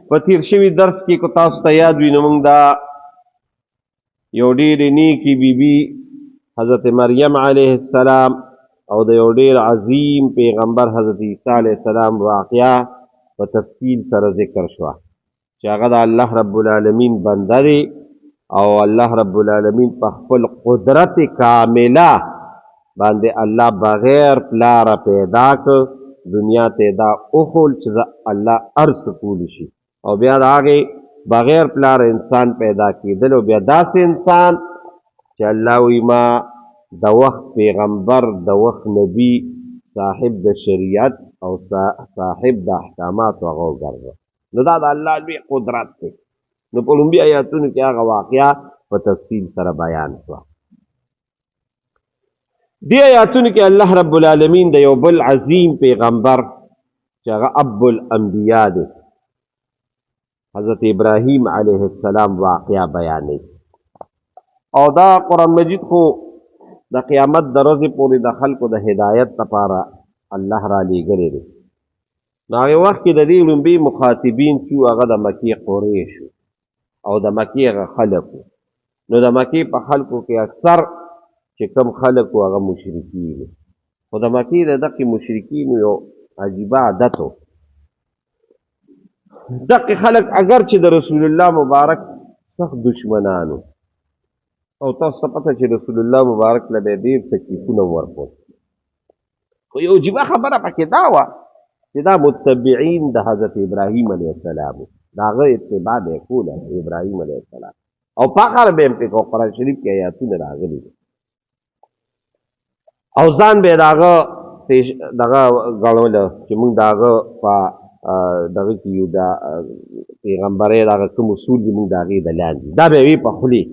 په تیر شوي درس کې کو تاسو ته یاد وي نو موږ دا یو ډېرې نیکې بیبي حضرت مریم علیه السلام او د یو ډېر عظیم پیغمبر حضرت عیسی علیه السلام واقعه په تفصیل سره ذکر شوه چې هغه د الله رب العالمین بنده دی او الله رب العالمین په خپل قدرت کامله باندې الله بغیر پلاره پیدا کړ دنیا ته دا اخول چې الله ارس کولی شي او بیا د هغې بغیر پلار انسان پیدا کېدل او بیا داسې انسان چې الله وایي ما د وخت پیغمبر د وخت نبی صاحب د شریعت او صاحب د احکاماتو هغه وګرځه نو دا د الله لوی قدرت دی نو په لومبي آیاتونو کې هغه واقعه په تفصیل سره بیان شوه دې آیاتونو کې الله رب العالمین د یو بل عظیم پیغمبر چې هغه اب الانبیا دی حضرت ابراهیم علیه السلام واقعه بیانوي او دا قرآن مجید خو د قیامت د ورځې پورې د خلکو د هدایت لپاره الله را لیږلی دی نو هغې وخت کې د دې لومبي مخاطبین چې هغه د مکې قریش او د مکې هغه خلک نو د مکې په خلکو کې اکثر چې کم خلک و هغه مشرکین خو د مکې د دقې مشرکینو یو عجیبه عادت و دقې خلک اگر چې د رسول الله مبارک سخت دشمنانو او تاسو ته پته چې رسول الله مبارک له به ډېر تکلیفونه ورکول خو یو عجیبه خبره پکې دا وه چې دا متبعین د حضرت ابراهیم علیه السلام د هغه اتباع به یې کوله ابراهیم علیه السلام او فخر به یې پرې کوه قرآن شریف کې ایاتونه راغلي دي او ځان به یې د هغه ګڼله چې موږ د هغه په دغه کې یو د پیغمبرۍ د هغه کوم اصول دي موږ د هغې د لاندې دا به یې وي په خولې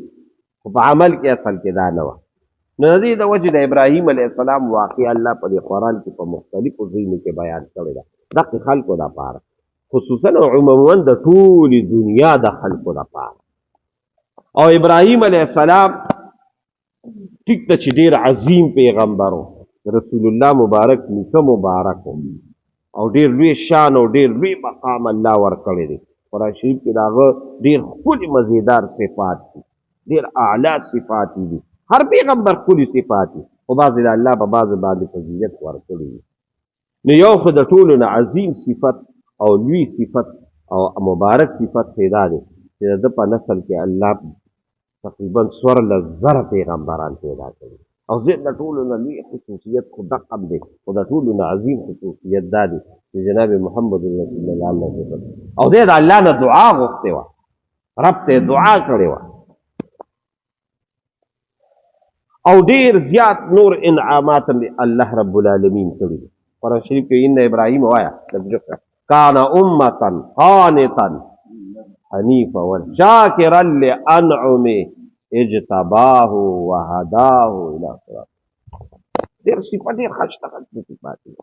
خو په عمل کې اصل کې دا نه وه نو د دې د وجې د ابراهیم علیه السلام واقع الله په دې قرآن کې په مختلفو ځایونو کې بیان کړې ده دقې خلکو دپاره خصوصا او عموما د ټولې دنیا د خلکو دپاره او ابراهیم علیه السلام ټیک ته چې ډېر عظیم پیغمبر و رسول الله مبارک نیکه مبارک و او ډېر لوی شان او ډېر لوی مقام الله ورکړی دی قرآن شریف کې د هغه ډېر ښکلي مزیدار صفات دي ډېر اعلی صفات دي هر پیغمبر ښکلي صفات دي خو بعضې د الله په بعضې باندې فضیلت ورکړي دي نو یو خو د ټولو نه عظیم صفت او لوی صفت او مبارک صفت پیدا دی چې د ده په نسل کې الله تقریبا 14,000 پیغمبران پیدا کړي او زه د ټولو نه لوی خصوصیت خو دقه دی خو د ټولو نه عظیم خصوصیت دا دی چې جناب محمد رسول الله او دی د الله نه دعا غوښتې وه رب ته دعا کړې وه او ډېر زیات نور انعامات الله رب العالمین کړي دي قرآن شریف کې ان ابراهیم وایه کان امة قانتا حنیفا شاکرا لانعمه اجتباه وهداه الى صراط ډېر صفات ډېر خشته صفات دي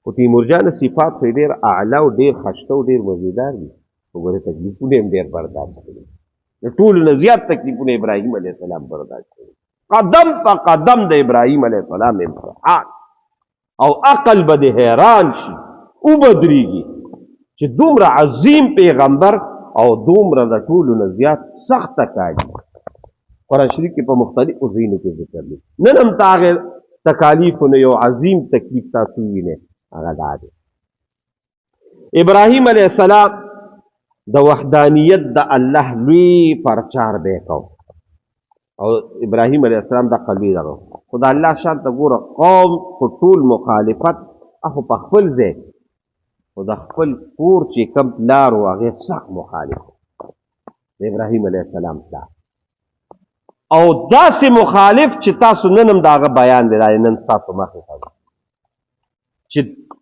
خو تیمورجان صفات خو ډېر اعلی او ډېر خشته او ډېر مزیدار دي وګوره تکلیفونه هم ډېر برداشت کړي د ټولو نه زیات تکلیفونه ابراهیم علیه السلام برداشت کړي قدم په قدم د ابراهیم علیه السلام امتحان او عقل به دې حیران شي وبدرېږي چې دومره عظیم پیغمبر او دومره د ټولو نه زیات سخته کاږي قرآن شریف کې په مختلفو ځایونو کې ذکر دی نن هم د هغې تکالیفو نه یو عظیم تکلیف تاسو ووینئ هغه دا دی ابراهیم علیه السلام د وحدانیت د الله لوی پرچار به یې کو او ابراهیم علیه السلام د قلبي دغه خو د الله شان ته ګوره قوم خو ټول مخالفت خو په خپل ځای خو د خپل کور چې کوم پلار و هغې سخت مخالف د ابراهیم علیه السلام پلار او داسې مخالف چې تاسو نن هم د هغه بیان دی دا نن ستاسو مخې ته چې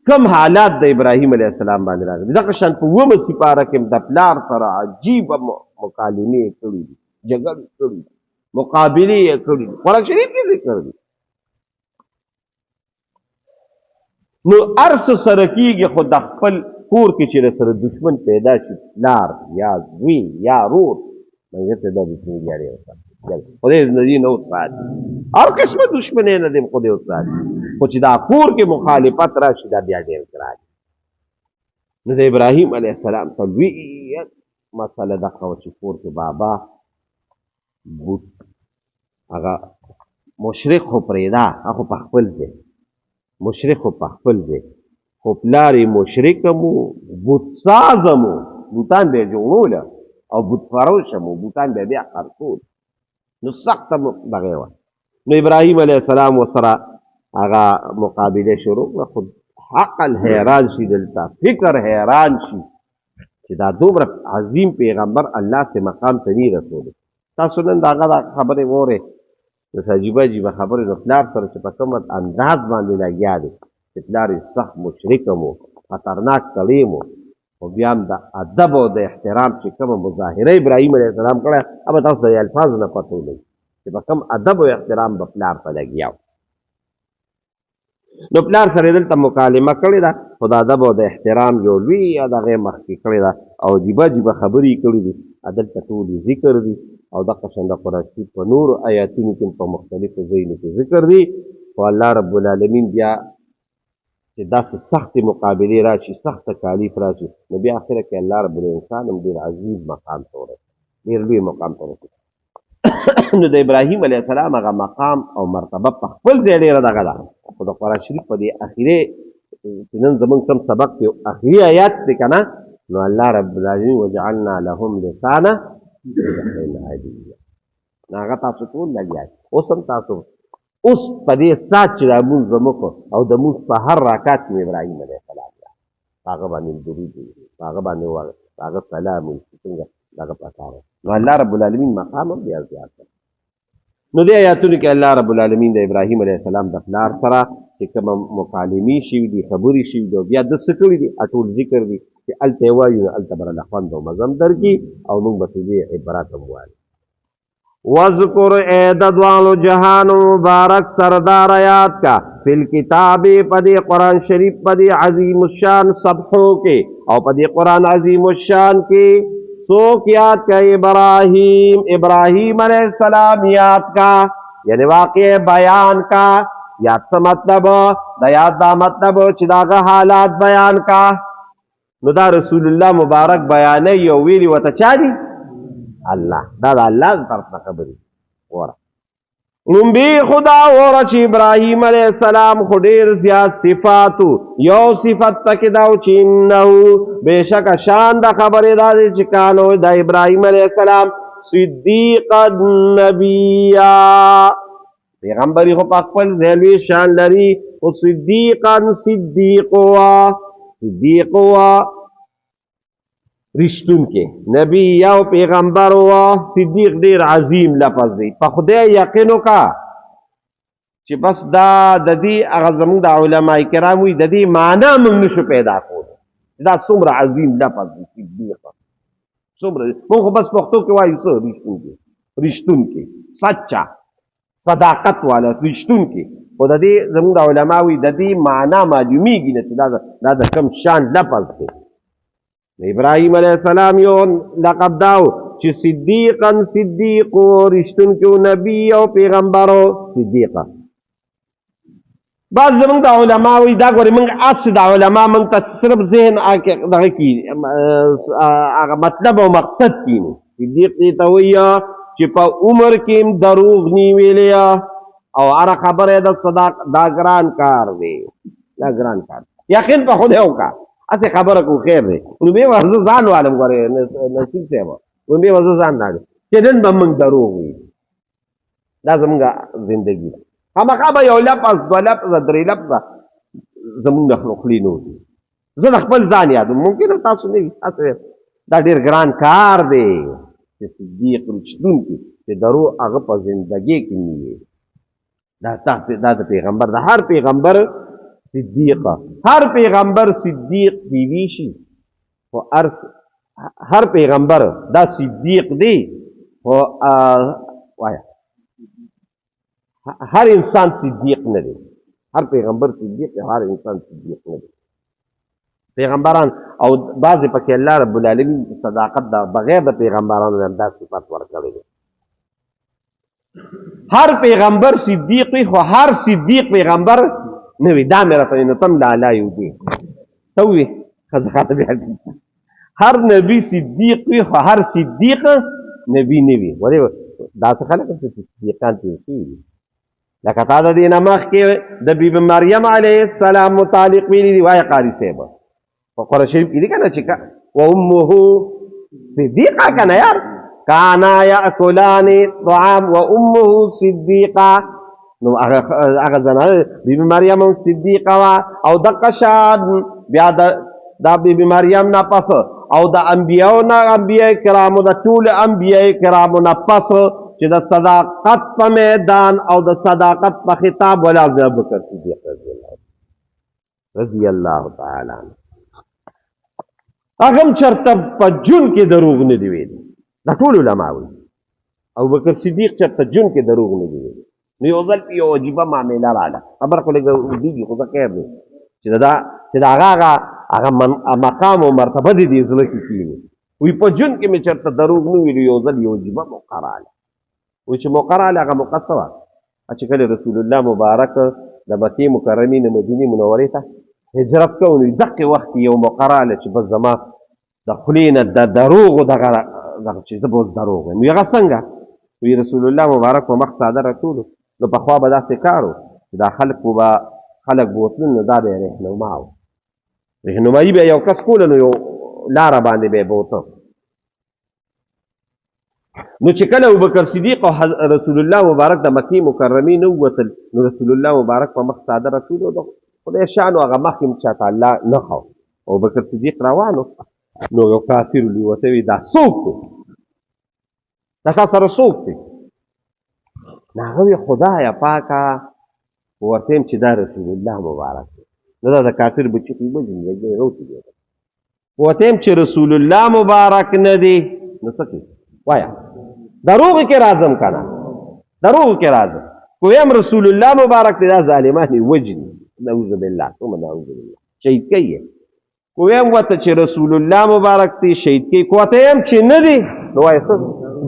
کم حالات د ابراهیم علیه السلام باندې راغلي دغه شان په 9مه سپاره کې د پلار سره عجیبه مکالمې کړي دي جګړې کړي دي مقابلې یې کړي دي قرآن شریف کې ذکر دي نو هر څه سره کېږي خو د خپل کور کې چې سره دشمن پیدا شي پلار یا زوی یا رور منځ ته دا دشمني بیا ډېره سخته خدای زندګي نه وساتي هر قسمه دشمنۍ نه دې خدای وساتي خو چې دا کور کې مخالفت راشي دا بیا ډېر ګران نو د ابراهیم علیه السلام ته لویه مسله دغه وه چې کور کې بابا بوت هغه مشرق خو پرېږده هغه خو په خپل ځای مشرق خو په خپل ځای خو پلار یې مشرک هم و بوت سازه هم و بوتان به یې جوړوله او بوت فروشه هم و بوتان به یې بیا خرڅول نو سخته دغه وه نو ابراهیم علیه السلام ورسره هغه مقابله شروع کړه خو عقل حیران شي دلته فکر حیران شي چې دا دومره عظیم پیغمبر الله سے مقام ته نی رسولی تاسو نن د هغه خبرې واورئ نو عجیبه عجیبه خبرې نو پلار سره چې په کوم انداز باندې لګیا دی چې پلار یې سخت مشرک هم و خطرناک سړی هم و خو بیا هم د ادب او د احترام چې کومه مظاهره ابراهیم علیه السلام کړی هغه به تاسو د الفاظو نه پته ولګي چې په کوم ادب او احترام به پلار ته لګیا و نو پلار سره دلته مکالمه کړې ده خو د ادب او د احترام یو لوی دغه مخکې کړې ده او عجیبه عجیبه خبرې کړي دي دلته ټول ذکر دي او دغه شان د قرآن شریف په نورو آیاتونو کې په مختلفو ځایونو کې ذکر دي خو الله رب العالمین بیا چې داسې سختې مقابلې راشي سخت تکالیف راشي نو بیا اخره کې الله رب الانسان هم ډېر عظیم مقام ته ورسوي ډېر لوی مقام ته ورسوي نو د ابراهیم علیه السلام هغه مقام او مرتبه په خپل ځای ډېره دغه ده خو د قرآن شریف په دې اخري چې نن زمونږ کوم سبق دی اخري آیات دی که نه نو الله رب العالمین وجعلنا لهم لسانه علیه نو هغه تاسو ټول لګیا اوس هم تاسو اوس په دې ساعت چې لمونځ به مو او د مونځ په هر رکعت کې ابراهیم علیه السلام په هغه باندې درود په هغه باندې په هغه سلام څنګه دغه پکار نو الله رب العالمین مقام هم بیا زیات نو دې آیاتونو کې الله رب العالمین د ابراهیم علیه السلام د پلار سره چې کومه مکالمې شوي دي خبرې شوي دي او بیا ده څه کړي دي ټول ذکر دي چې هلته یې وایو نو هلته به راله خوند او مزه هم درکړي او موږ به ترې عبرت هم وایو وذکر اے د دوانو جهانو مبارک سردار آیات کا فی الکتاب پدی قرآن شریف پدی عظیم الشان صبحوں کے او پدی قرآن عظیم الشان کی سوک یاد کا ابراہیم علیہ السلام یاد کا یعنی واقع بیان کا یاد سے مطلب دا یاد دا مطلب چداغ حالات بیان کا نو دا رسول اللہ مبارک بیانے یو ویلی و تچاری اللہ دا اللہ طرف نہ خبری ورہ نبی خدا ورہ چی ابراہیم علیہ السلام خدیر زیاد صفاتو یو صفت تک داو چینہو بے شک شان دا خبر دا دی چکانو دا ابراہیم علیہ السلام صدیقا نبیہ پیغمبری خو پاکپل زیلوی شان لری و صدیقا صدیقوا رشتون کے نبی یو پیغمبر و صدیق دیر عظیم لفظ دی پا خدای یقینو کا چی بس دا دی اغزمون دا علماء کراموی دا دی معنی من نشو پیدا کود دا سمر عظیم لفظ دی صدیق سمر من خو بس پختو کے وائی سو رشتون کے سچا صداقت والا رشتون کے و دا دی زمون دا علماءوی دا دی معنی معلومی گی نتی دا کم شان لفظ دی ابراہیم علیہ السلام یو لقب داو چی صدیقا صدیقو رشتن کیو نبی او پیغمبرو صدیقا بعض زمان دا علماء دا گوری منگ اس دا علماء منگ تا صرف ذہن آگا کی مطلب و مقصد کی صدیق دیتا ہوئی چی پا عمر کیم دروغ نیویلیا او ارا خبر ہے دا صداق دا گران کار دے دا گران کار یقین پا خود ہے کا اسے خبر کو خیر دے انہوں بے وزا زان والم گوارے نصیب سے با انہوں بے وزا زان ناڑے کہ دن با منگ دروغ ہوئی دا زمانگا زندگی دا خما خوابا یو لپس دو لپس دری لپس زمانگا خلقلی نو دی زد اخبر زان یادو ممکن ہے تاسو نہیں اسے دا دیر گران کار دے کہ صدیق رچدون کی کہ درو اغپا زندگی کی نیے دا پیغمبر دا ہر پیغمبر صدیق ہر پیغمبر صدیق بیویشی ہر پیغمبر دا صدیق دی ہر انسان صدیق نہ دی ہر پیغمبر صدیق ہے ہر انسان صدیق نہ دی پیغمبران او بعض پکی اللہ رب العالمین صداقت دا بغیر دا پیغمبران دا صفات ورکڑے دی ہر پیغمبر صدیق وی خو ہر صدیق پیغمبر نوی دا میرا تنینو تم لالا یو دی توی خزانه بیا هر نبی صدیق وي خو هر صدیق نبی نه وي ولې داسې خلک چې صدیقان تېر شوي دي لکه تا د دې نه مخکې د بیبي مریم علیه السلام متعلق ویلي دي وایه قاري صاحب په قرآن شریف کې دي که نه چې وامه صدیقه که نه یار کانا یاکلان طعام وامه صدیقه نو هغه زنانه بیبي مریم هم صدیقه وه او دقه شان بیا دا بیبي مریم نه پس او د انبیاو نه انبیاء کرامو د ټول انبیاء کرامو نه پس چې د صداقت په میدان او د صداقت په خطاب ولا ابوبکر صدیق رضی الله تعالی عنه هغه هم چېرته په جون کې دروغ نه دي ویلي دا ټول علما وایي ابوبکر صدیق چېرته جون کې دروغ نه دي ویلي نو یو ځل یو عجیبه معامله راغله خبره خو لږ اوږدېږي خو زه خیر دی چې د هغه مقام او مرتبه دې دې زړه کې کښېني وایي په جون کې مې چېرته دروغ نه ویلي یو ځل یو عجیبه موقع راغله وایي چې موقع راغله هغه موقع څه وه چې کله رسول الله مبارک د مکې مکرمې نه مدینې منورې ته هجرت کوو نو دقې وخت کې یو موقع راغله چې بس زما د خولې نه د دروغو دغه چې زه به اوس دروغ وایم هغه څنګه وایي رسول الله مبارک په مخ څادر راټولو نو پخوا به داسې کار و چې دا خلک بوتلل نو دا به یې رهنما و رهنمایي به یو کس کوله نو یو لاره باندې به یې بوته نو چې کله ابوبکر صدیق او رسول الله مبارک د مکې مکرمې نه ووتل نو رسول الله مبارک په مخ څادر راټولو د خدای شان و هغه مخکې هم چاته الله نه خو ابوبکر صدیق روان و نو یو کافر ولي ورته وایي دا څوک دی دا تا سره څوک دی نو هغه وایي خدایه پاکه ورته یم چې دا رسول الله مبارک دی نو دا د کافر بچي خو یې وژني دی روتې دی ورته یم چې رسول الله مبارک نه دی نو څه کوي وایه دروغ کې راځم که نه دروغ کې راځم که ویم رسول الله مبارک دی دا ظالمان یې وژني نعوذ بالله ثم نعوذ بالله شهید کوي که ویم ورته چې رسول الله مبارک دی شهید کوي که ورته یم چې نه دی نو وایه څه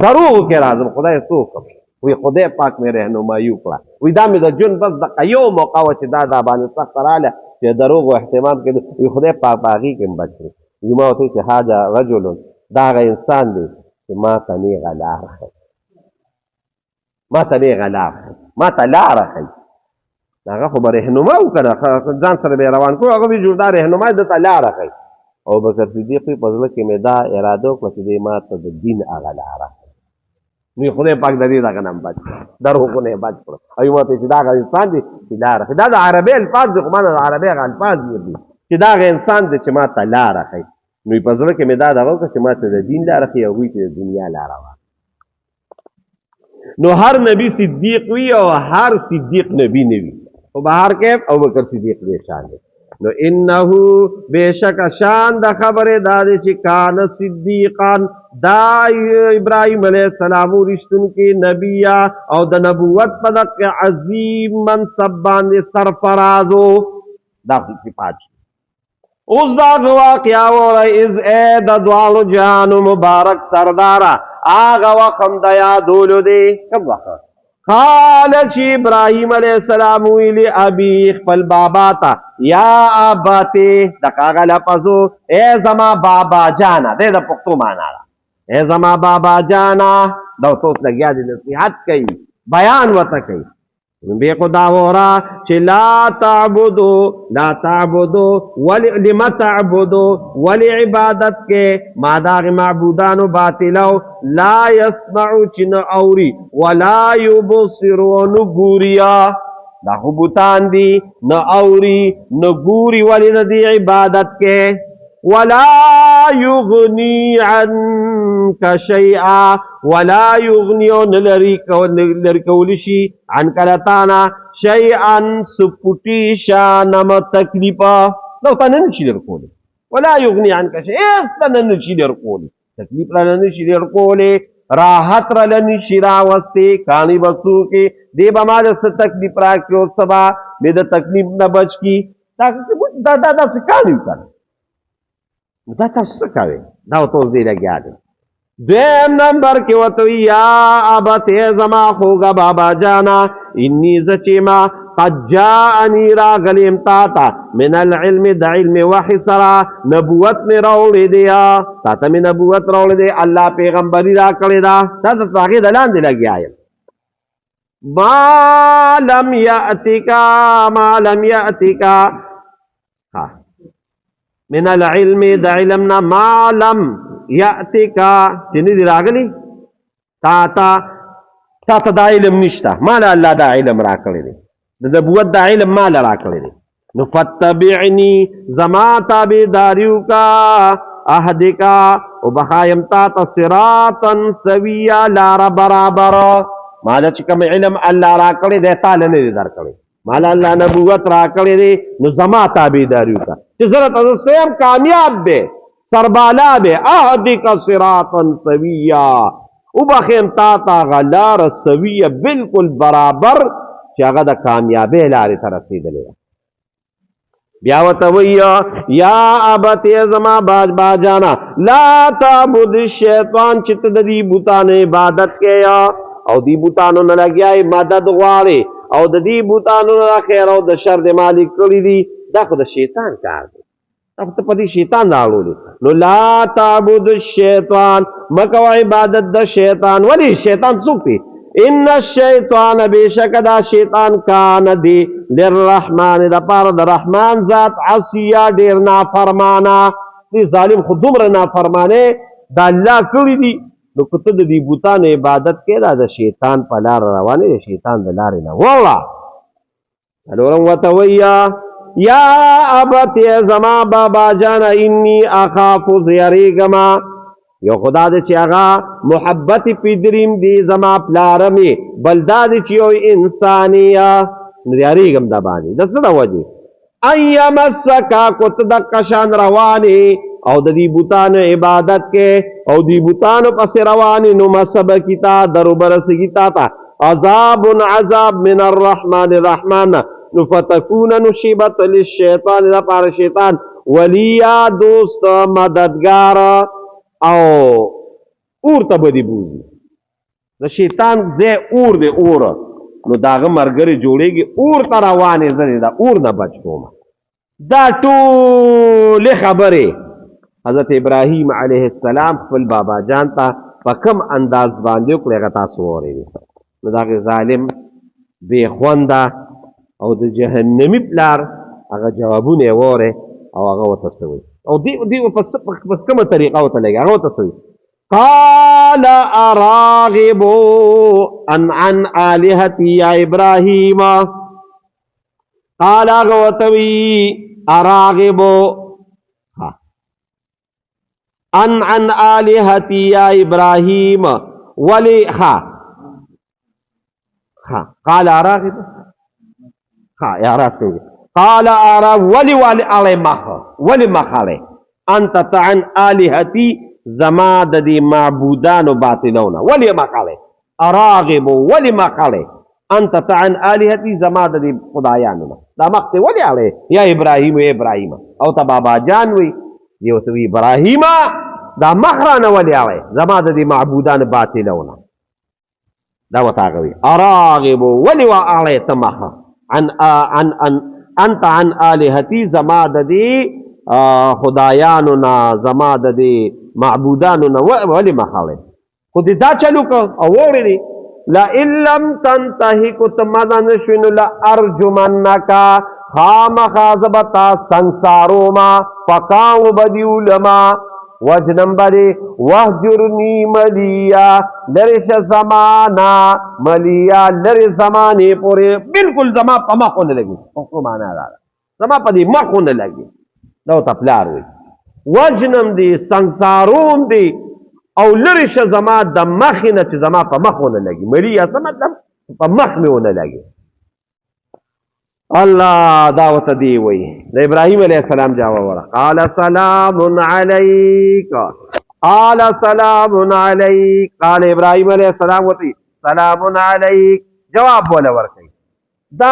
دروغ کې راځم خدای څه وکړم وی خدای پاک مې رهنمایي وکړه وی دا مې د ژوند بس دقه یو موقع وه چې دا باندې سخته راغله چې دروغو احتمال کېده وی خدای پاک په هغې کې م بچ کړي وی ما ورته چې هذا رجل دا هغه انسان دی چې ما ته نیغه لاره ښیي ما ته نیغه لاره ښیي ما ته لاره ښیي هغه خو به رهنما و که نه ځان سره به یې روان کړو هغه به جوړ دا رهنما ده ته لاره ښیي ابوبکر صدیق په زړه کې مې دا اراده وکړه چې دی ما ته د دین هغه لاره ښیي نو خدای پاک د دې دغه نه بچ کړه دروغونه یې بچ کړه او ما ته چې دا هغه انسان دی چې لاره ښیي دا د عربي الفاظ دي خو ما نه د عربي هغه الفاظ دي چې دا هغه انسان دی چې ما ته لاره ښیي نو په زړه کې مې دا دغه وکړه چې ما ته د دین لاره ښیي هغوی ته د دنیا لاره وه نو هر نبی صدیق وي او هر صدیق نبی نه وي خو به هر کیف ابوبکر صدیق دې شان دی نو انه بېشک شان د خبرې دا دی چې کان صدیقان دا ابراهیم علیه السلام رښتونکي نبی او د نبوت په دقه عظیم منصب باندې سرفرازو دا صفات اوس دا واقعه وره از ای د دواړو جهانو مبارک سرداره هغه وخت هم د یادولو دی کوم وخت قال چې ابراهیم علیه السلام ویلي ابي خپل بابا ته یا اباتې د هغه لفظو ای زما بابا جانه دی د پښتو معنا ده ای زما بابا جانه دا اوس لګیا دي نصیحت کوي بیان ورته کوي بے خدا ورا چې لا تعبدو لما تعبدو ولی عبادت کے ماداغ معبودانو باطلو لا يسمعو چن اوری ولا یبصرو نگوریا دا خبوتان دی نا اوری نگوری ولی ندی عبادت کے ولا یغنی عنک شیئا ولا یغنیو نلرکولشی عنک لتانا شیئا سپوٹی شانم تکلیفا نو تا ننشی لرکولی ولا یغنی عنک شیئا ایستا ننشی لرکولی تکلیف لنشی لرکولی راحت را لنشی راوستی کانی بسو کی دی بما جس تکلیف راکی اور سبا بید تکلیف نبچ کی دا سکانیو کرنے دا تاسو څه کوئ دا ورته اوس دی لګیا دی دویم نمبر کې ورته وایي یا ابتې زما خوږه بابا جانا انی زه چې ما قد جاءنی راغلیم تا تا من العلم دا علم وحی سرا نبوت می روڑی دیا تا تا می نبوت روڑی دی اللہ پیغمبری را کردی دا تا تا تاقی دلان دی لگی آئیم ما لم یأتکا من العلم دا علمنا ما لم یأتکا چنی دی راغلی تا تا دا علم نشتا مالا اللہ دا علم را کردی دا نبوت دا علم مالا را کردی نفتبعنی زما تابداریو کا اہدکا و بخایم تا صراطا سویا لار برابر مالا چکم علم اللہ را کردی دے تالا ندی در کردی مالا اللہ نبوت را کردی نو زما تابداریو کا چی ضرورت از سیم کامیاب بے سربالا بے اہدکا صراطا سویا او بخیم تا غلار سویا بالکل برابر چی اگا دا کامیابی لاری ترسید لیا بیاوتوی یا ابتی زما باجانا لا تعبد الشیطان چت دی بوتان عبادت کے یا او دی بوتانو نلگیائی مدد غواری او دی بوتانو نلا خیر او دا شر دی مالک کری دی دا خود شیطان کار دی دا خود پتی شیطان دارو لی نو لا تعبد الشیطان مکو عبادت دا شیطان ولی شیطان سوکتی ان الشیطان بیشک دا شیطان کان دی للرحمن دا پار دا رحمان ذات عصیا دیر نافرمانا دی ظالم خود دمر نافرمانے دا اللہ کری دی نو کتد دی بوتان عبادت کے دا شیطان پلار روانے دا شیطان دا لارنا واللہ سلورم وطویا یا ابتی زما بابا جانا انی اخاف زیریگما یو خدا دے چی آغا محبت پی دریم دی زما پلارمی بلدا دے چی یو انسانیا نریاری گم دا بانی دا صدا وجی ایم السکا کت دا قشان روانی او دا دی بوتان عبادت کے او دی بوتان پس روانی نمسب کتا درو برس کتا تا عذاب عذاب من الرحمن الرحمن نفتکون نشیبت للشیطان دا پار شیطان ولیا دوست مددگار او اور تا بدی بوزی دا شیطان زی اور دے اور نو داغ مرگری جوڑے گی اور تا روانی زنی دا اور نا بچ کوما دا طول خبری حضرت ابراہیم علیہ السلام فل بابا جانتا پا کم انداز باندیو کلے غتا سواری نو داغ ظالم بے خواندا او د جهنمی پلار هغه جوابونه وره او هغه وتسوي او دی په کومه طریقه وته لګي هغه وتسوي قال اراغب عن الهتي يا ابراهيم قال غوتوي اراغب عن الهتي يا ابراهيم ولي قال اراغب یا راست کوي قال ارا ولی علی مخ علی انت تعن الهتی زما د دې معبودان او باطلون ولی مخ علی اراغب ولی مخ علی انت تعن الهتی زما د دې خدایانو دا مخ ته ولی علی یا ابراهیم او ته بابا جان وی یو ته ابراهیم دا مخرانه ولی علی زما د دې معبودان باطلون دا وتاغوي اراغب ولی علی تمخ انت عن آلهتی زماد دی خدایانونا زماد دی معبودانونا ولی مخالی خود دا چلو که اووری دی لئن لم تنتهی کت مدنشوینو لأرجمنکا خام خازبتا سنساروما فقاو بدی علما وجنم بدی وحجرنی ملیا لرش زمانا ملیا لرش زمانی پوری بالکل زمان پا مخون لگی مانا دارا زمان پا دی مخون لگی دو تپلار ہوئی وجنم دی سنسارون دی او لرش زمان دا مخینا چی زمان پا مخون لگی ملیا سمت دم پا مخون لگی اللہ دعوت دی وی دا ابراہیم علیہ السلام جاوہ ورہ قال سلام علیک قال سلام علیک قال ابراہیم علیہ السلام وتی سلام علیک جواب بولا ورکی دا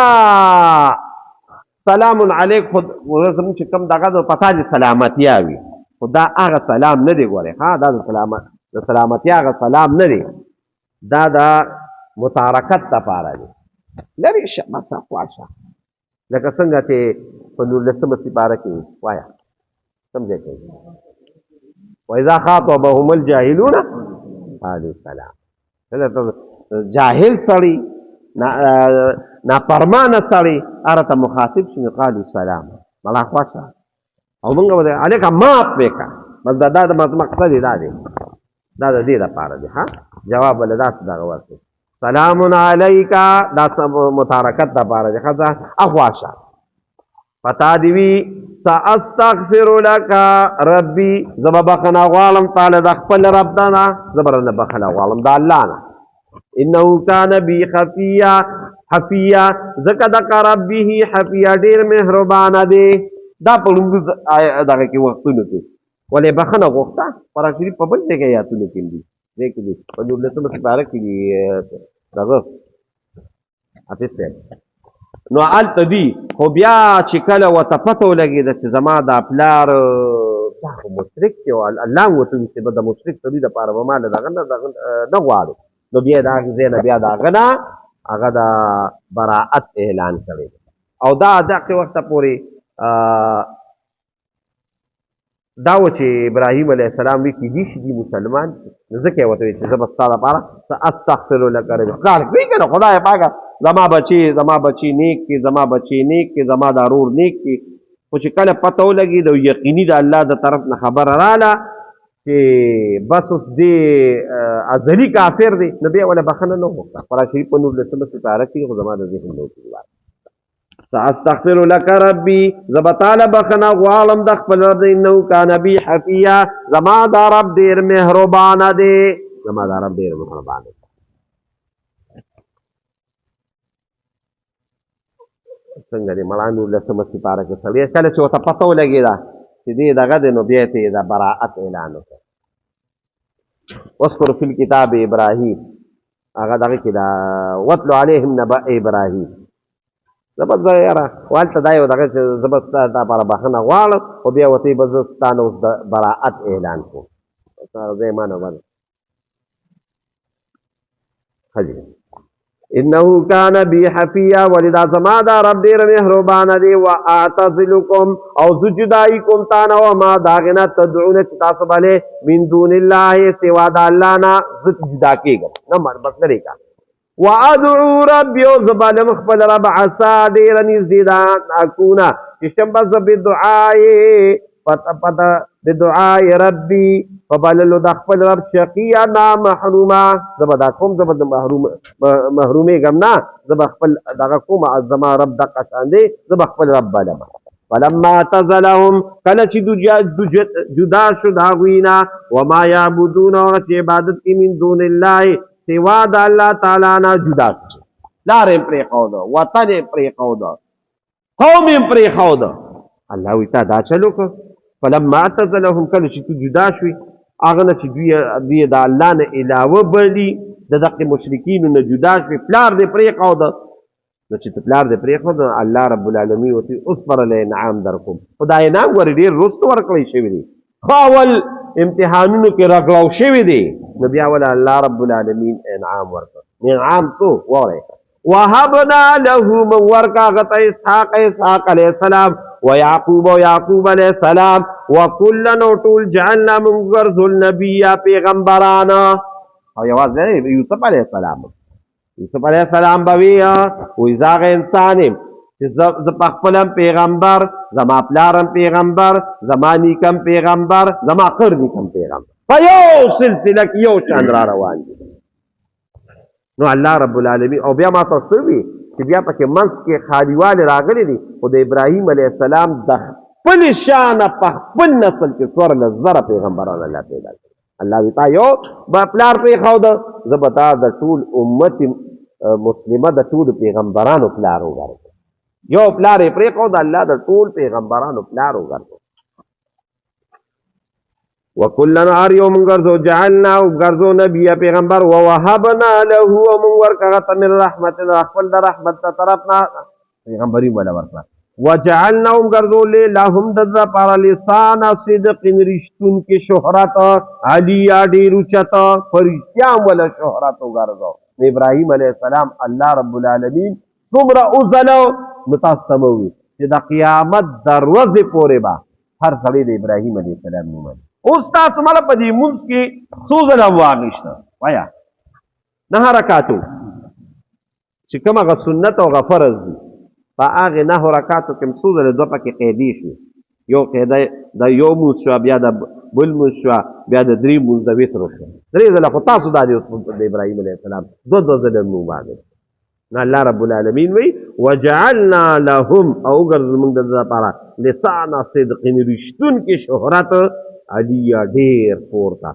سلام علیک خود ورزم چکم دا غد پتا جی سلامتی آوی خود دا آغا سلام ندی گوری ہاں دا سلامتی آغا سلام ندی دا متارکت تا پارا دی لرې شه بس اخوا شه لکه څنګه چې په 19مه سپاره کې وایه کوم ځای کې وإذا خاطبهم الجاهلون قالوا سلام جاهل سړی نافرمانه سړی هغه ته مخاطب شي قالوا سلام ملا خواشه او موږ به علیکه معاف وکړه بس دا د مقصد دا دی دا د دې لپاره دی ها جواب ولې داسې دغه ورکړي سلام علیکا دا متارکت لپاره دی ښځه اخواشه پتا دی وی ساستغفر لك ربي زما بخنا غوالم تعالی د خپل رب دنا زبرنه بخنا غوالم د الله نه انه كان بي خفيا حفيا زکه د ربه حفيا ډیر مهربان دی دا په لومړي دغه کې وختونه کې ولې بخنه غوښته پر شریف په بل ځای کې یاتونه کیندي دې کې په 19مه سپاره کې دغه افیسه نو آلته دی خو بیا چې کله ورته پته ولګېده چې زما دا پلار دا خو مشرک دی او الله هم ورته وي چې به د مشرک سړي دپاره به ما له دغه نه غواړو نو بیا د هغې ځای نه بیا د هغه نه هغه د براعت اعلان کړی او دا دغې وخته پورې دا و چې ابراهیم علیه السلام وی کېدي شي دي مسلمان نو ځکه یې ورته وایي چې زه به ستا دپاره استغفر لک ربي ځان کوي که نه خدای پاکه زما بچی نیک کی زما بچی نیک کی زما دا رور نیک کی خو چې کله پته ولګي د یقیني د الله د طرف نه خبره راله چې بس اوس دې ازلي کافر دی نو بیا وله بخښنه نه وغوښته قرآن شریف په 19مه سپاره کې خو زما د ذهن نه وکړي ساستغفر لك ربي زه به تاله بخښنه غواړم د خپل رب انه کان بي حفیا زما دا رب ډېر مهربانه دی زما دا رب ډېر مهربانه دی څنګه دی مړه 19مه سپاره کې سړی کله چې ورته پته ولګېده چې دې دغه دی نو بیا یې د براعت اعلان وکړ واذکر فی الکتاب ابراهیم هغه دغه کې دا واتلو علیهم نبأ ابراهیم زه به زه یاره هلته دا یو دغه چې زه به ستا دپاره بخښنه غواړم خو بیا ورته به زه ستا نه اوس د براعت اعلان کوم زه یې مانه بل ښه جي انه كان بي حفيا ولدا زما دا رب ډیر مهربان دی واعتزلكم او زجدائكم تانا وما داغنا تدعون تاسو باندې من دون الله سوا د الله نه زجدا کېږم نه مر بس نه کا وادعو ربي وزبال مخبل رب عسى ډیر نږدې دا اكونا شمبز بدعاء پتا بدعاء ربي فبللو د خپل رب شقیا نا محروما زبدا کوم زبد محرومه غمنا زب خپل دغه کوم زما رب د قشاندې زب خپل رب بلما فلما اعتزلهم کله چې جدا شو دا غوینا وما يعبدون او چې عبادت کی من دون الله سوا د الله تعالی نه جدا لارې پرې خود وطن پرې خود قوم پرې خود الله وی تا دا چلو کو فلما اعتزلهم کله چې جدا شوي هغه نه چې دوی د الله نه علاوه بلي د دغه مشرکینو نه جدا شوي پلار دې پرېښوده نو چې پلار دې پرېښوده الله رب العالمین ورته اوس پرله انعام در کوم خو دا انعام ورې ډېر وروسته ورکړی شوي دی خو اول امتحانونو کې راکړاو شوي دی نو بیا وله الله رب العالمین انعام ورکړ انعام څو وورئ وهبنا له من ورکا غت اسحاق علیہ السلام ويعقوب علیہ السلام وكلا طول جعلنا من غرض النبي پیغمبرانا او یواز یوسف علیہ السلام بوی او ازاغ انسانیم ز پخپلم پیغمبر زما پلارم پیغمبر زما نیکم پیغمبر زما خر نیکم پیغمبر فیو سلسله کی یو چاند را روان دی نو الله رب العالمین او بیا ما تاسو وی چې بیا پکې منځ کې خالیواله راغلي دي خو د ابراهیم علیه السلام د خپل شان په خپل نسل کې څوارلس زره پیغمبران الله پیدا کړي الله وی تا یو با پلار پرېښوده زه به تا د ټول امت مسلمه د ټول پیغمبرانو پلار وګرځم یو پلار یې پرېښوده الله د ټول پیغمبرانو پلار وګرځم وکلن هر یو مونږ ګرځو جعلنا ګرځو نبی پیغمبر ووهبنا له ومونږ ورکړه من رحمتنا خپل د رحمت طرفنا پیغمبري ولا ورکړه وجعلنا ګرځو لهم د پر لسان صدق رښتون کې شهرت علیا ډیر چت فرشتيان ولا شهرت ګرځو ابراهیم علیه السلام الله رب العالمین څومره وځلو نو تاسو ته مو وي چې د قیامت د ورځې پورې به هر سړی د ابراهیم علیه السلام نوم مني. اوس تاسو مله په دې مونځ کې څو ځله واغېسته وایه 9 رکعاتو چې کوم هغه سنت او هغه فرض دي په هغې 9 رکعاتو کې څو ځله دوه پکې قیدې شوې. یو قیده د یو مونځ شوه بیا د بل مونځ شوه بیا د درې مونځ د وترو شوه 3 ځله خو تاسو دا د ابراهیم علیه السلام 2 ځله نوم واغېست. نو الله رب العالمین وی وجعلنا لهم او ګرځو موږ د ده لپاره لسان صدق رښتونکي شهرت علیا ډېر پورته.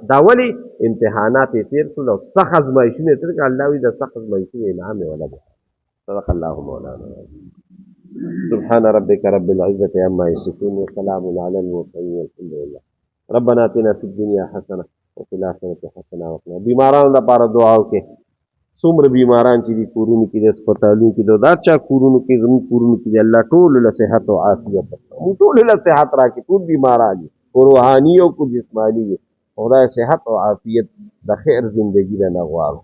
دا ولې امتحانات یې تېر شول او سخت ازمایښتونه یې تېر کړل. الله وایي د سخت ازمایښتونو انعام یې ولګوه. صدق الله مولانا. سبحان ربك رب العزة عما يصفون وسلام على المرسلين والحمد لله. ربنا آتنا في الدنيا حسنة وفي الآخرة حسنة وقنا. بیمارانو لپاره دعا وکړئ. څومره بیماران چې دي کورونو کې دي هسپتالونو کې دي دا چا کورونو کې زموږ کورونو کې دي الله ټولو له صحت او عافیت موږ ټولو له صحت راکړي. ټول بیماران دي خو روحاني او کو جسماني دي. خدای صحت او عافیت د خیر زندګي نه غواړو.